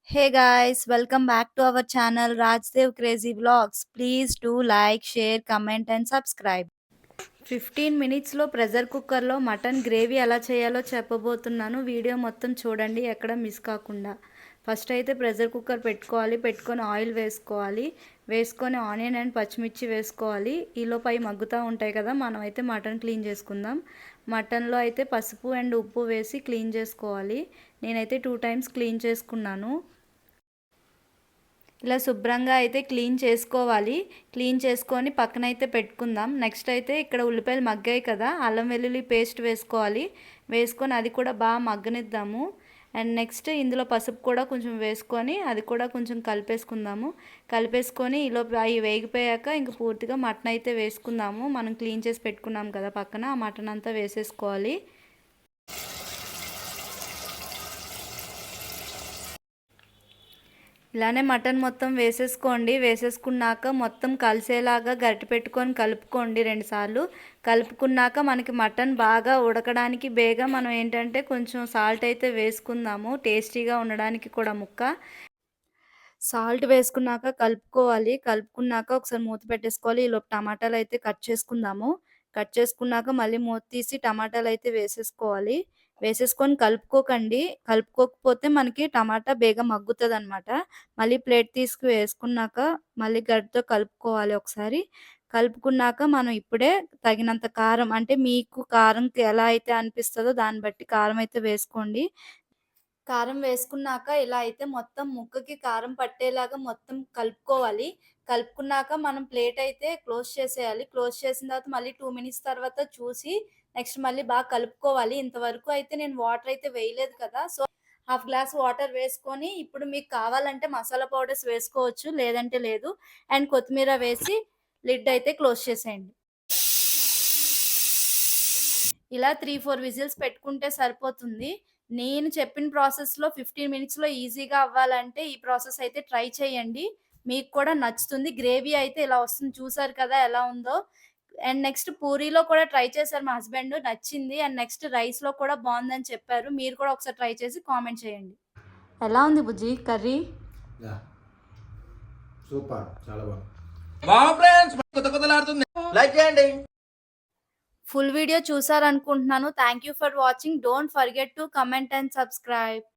Hey guys, welcome back to our channel Rajdev Crazy Vlogs. Please do like, share, comment and subscribe. 15 మినిట్స్లో pressure కుక్కర్లో mutton gravy ఎలా చేయాలో చెప్పబోతున్నాను. Video మొత్తం చూడండి, ఎక్కడ మిస్ కాకుండా. ఫస్ట్ అయితే ప్రెషర్ కుక్కర్ పెట్టుకొని ఆయిల్ వేసుకొని ఆనియన్ అండ్ పచ్చిమిర్చి వేసుకోవాలి. ఈలోపు అవి మగ్గుతూ ఉంటాయి కదా, మనం అయితే మటన్ క్లీన్ చేసుకుందాం. మటన్లో అయితే పసుపు అండ్ ఉప్పు వేసి క్లీన్ చేసుకోవాలి. నేనైతే 2 టైమ్స్ క్లీన్ చేసుకున్నాను. ఇలా శుభ్రంగా అయితే క్లీన్ చేసుకోవాలి. క్లీన్ చేసుకొని పక్కనైతే పెట్టుకుందాం. నెక్స్ట్ అయితే ఇక్కడ ఉల్లిపాయలు మగ్గాయి కదా, అల్లం వెల్లుల్లి పేస్ట్ వేసుకొని అది కూడా బాగా మగ్గనిద్దాము. అండ్ నెక్స్ట్ ఇందులో పసుపు కూడా కొంచెం వేసుకొని అది కూడా కొంచెం కలిపేసుకొని ఈలోపు అవి వేగిపోయాక ఇంక పూర్తిగా మటన్ అయితే వేసుకుందాము. మనం క్లీన్ చేసి పెట్టుకున్నాం కదా పక్కన, ఆ మటన్ అంతా వేసేసుకోవాలి. ఇలానే మటన్ మొత్తం వేసేసుకున్నాక మొత్తం కలిసేలాగా గరిటె పెట్టుకొని కలుపుకోండి 2 సార్లు. కలుపుకున్నాక మనకి మటన్ బాగా ఉడకడానికి మనం ఏంటంటే కొంచెం సాల్ట్ అయితే వేసుకుందాము, టేస్టీగా ఉండడానికి కూడా ముక్క. సాల్ట్ వేసుకున్నాక కలుపుకున్నాక ఒకసారి మూత పెట్టేసుకోవాలి. ఈలోపు టమాటాలు అయితే కట్ చేసుకున్నాక మళ్ళీ మూత తీసి టమాటాలు అయితే వేసేసుకొని కలుపుకోకపోతే మనకి టమాటా బేగా మగ్గుతుందనమాట. మళ్ళీ ప్లేట్ వేసుకున్నాక మళ్ళీ గరిటెతో కలుపుకోవాలి ఒకసారి. కలుపుకున్నాక మనం ఇప్పుడే తగినంత కారం, అంటే మీకు కారం ఎలా అయితే అనిపిస్తుందో దాన్ని బట్టి కారం అయితే వేసుకోండి. కారం వేసుకున్నాక ఇలా అయితే మొత్తం ముక్కకి కారం పట్టేలాగా మొత్తం కలుపుకోవాలి. కలుపుకున్నాక మనం ప్లేట్ అయితే క్లోజ్ చేసేయాలి. క్లోజ్ చేసిన తర్వాత మళ్ళీ 2 మినిట్స్ తర్వాత చూసి నెక్స్ట్ మళ్ళీ బాగా కలుపుకోవాలి. ఇంతవరకు అయితే నేను వాటర్ అయితే వేయలేదు కదా, సో హాఫ్ గ్లాస్ వాటర్ వేసుకొని ఇప్పుడు మీకు కావాలంటే మసాలా పౌడర్స్ వేసుకోవచ్చు, లేదంటే లేదు. అండ్ కొత్తిమీర వేసి లిడ్ అయితే క్లోజ్ చేసేయండి. ఇలా 3-4 విజిల్స్ పెట్టుకుంటే సరిపోతుంది. నేను చెప్పిన ప్రాసెస్‌లో 15 మినిట్స్‌లో ఈజీగా అవ్వాలంటే ఈ ప్రాసెస్ అయితే ట్రై చేయండి. మీకు కూడా నచ్చుతుంది. గ్రేవీ అయితే ఇలా వస్తుంది, చూసారు కదా ఎలా ఉందో. అండ్ నెక్స్ట్ పూరీలో కూడా ట్రై చేశారు మా హస్బెండ్, నచ్చింది. అండ్ నెక్స్ట్ రైస్‌లో కూడా బావుందని చెప్పారు. మీరు కూడా ఒకసారి ట్రై చేసి కామెంట్ చేయండి. ఎలా ఉంది బుజ్జి కర్రీ? యాహ్! సూపర్, చాలా బాగుంది. ఫ్రెండ్స్ కొత్త కొత్తలాడుతుంది, లైక్ చేయండి. ఫుల్ వీడియో చూసారనుకుంటున్నాను. Thank you for watching. Don't forget to comment and subscribe.